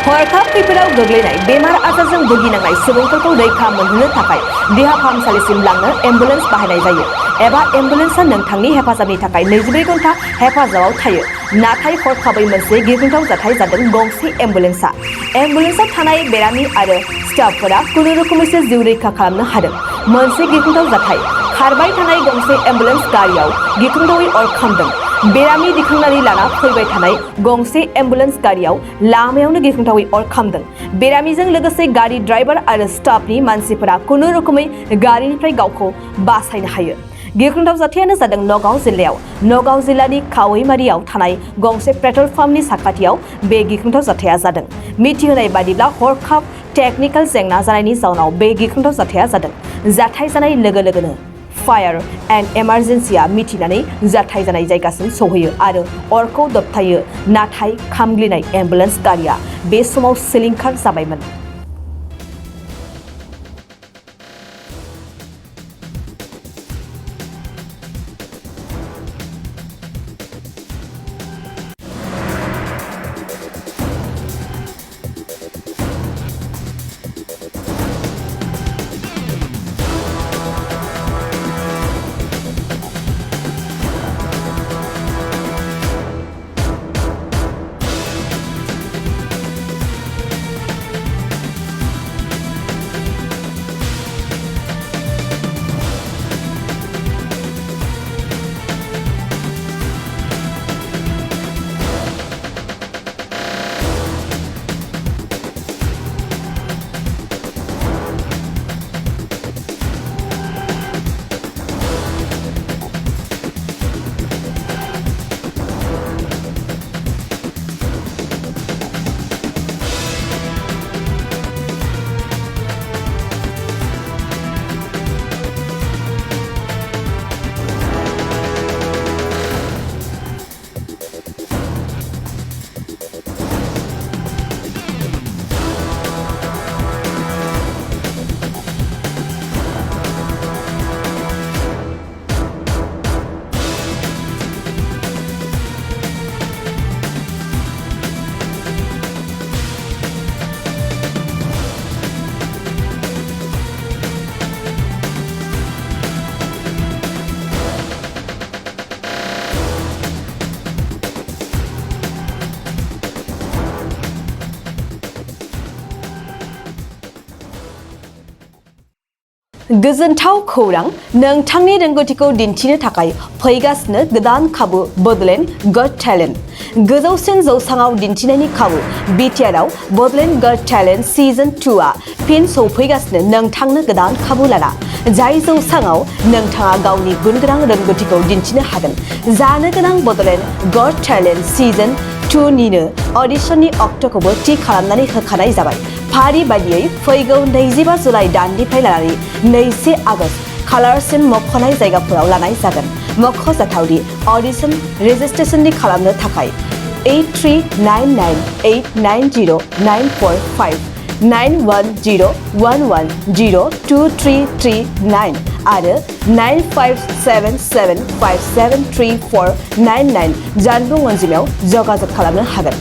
हरखाब खैफोदाव गोग्लैनाय बेमार आजारजों भुगिनांनाय सुबुंफोरखौ रैखा मोनहोनो थाखाय देहा फाहामसालिसिम लांनो एम्बुलेन्स बाहायनाय जायो एबा एम्बुलेन्सआ नोंथांनि हेफाजाबनि थाखाय 24 घन्टा हेफाजाबाव थायो। नाथाय हरखाबै मोनसे गिख्रंथाव जाथाय जादों गंसे एम्बुलेन्सआव थानाय बेरामि आरो स्टाफफोरा खुनुरुखुमैसो जिउ रैखा खालामनो हादों। मोनसे गिख्रंथाव जाथाय खारबाय थानाय गंसे एम्बुलेन्स गारियाव गिख्रंथावै अर खामदों। बेरामि दिखांनानै लाना फैबाय थानाय गंसे एम्बुलेन्स गारियाव लामायावनो गिख्रंथावै अर खामदों। बेरामिजों लोगोसे गारि ड्राइभार आरो स्टाफनि मानसिफोरा खुनुरुखुमै गारिनिफ्राय गावखौ बासायनो हायो। गिख्रंथाव जाथायानो जादों नगाव जिल्लायाव। नगाव जिल्लानि खावैमारियाव थानाय गंसे पेट्रल पाम्पनि साखाथियाव बे गिख्रंथाव जाथाया जादों। मिथिहोनाय बादिब्ला हरखाब टेकनिकेल जेंना जानायनि जाउनाव बे गिख्रंथाव जाथाया जादों। जाथाय जानाय लोगो लोगोनो फायार एन्ड इमारजेन्सिया मिथिनानै जाथाय जानाय जायगासिम सौहैयो आरो अरखौ दबथायो। नाथाय खामग्लिनाय एम्बुलेन्स गारिया बे समाव सिलिंखार जाबायमोन। गोजोनथाव खौरां, नोंथांनि रोंगौथिखौ दिन्थिनो थाखाय फैगासिनो गोदान खाबु बडलेण्ड गट टेलेन्ट। गोजौसिन जौसाङाव दिन्थिनायनि खाबु बिटिआरआव बडलेण्ड गट टेलेन्ट सिजन 2आ फिन सौफैगासिनो नोंथांनो गोदान खाबु लाना। जाय जौसाङाव नोंथाङा गावनि गुनगोनां रोंगौथिखौ दिन्थिनो हागोन। जानो गोनां बडलेण्ड गट टेलेन्ट सिजन 2निनो अडिशननि अक्ट'खौबो थि खालामनानै होखानाय जाबाय। फारि बादियै फैगौ 25 जुलाइ दाननिफ्राय लानानै 2 आगस्त खालारसिम मख'नाय जायगाफोराव लानाय जागोन। मख'जाथावदि अडिशन रेजिस्ट्रेशननि खालामनो थाखाय 8399890945 9101102339 आरो 9577573499 जानबुं अनजिमायाव जगाजग खालामनो हागोन।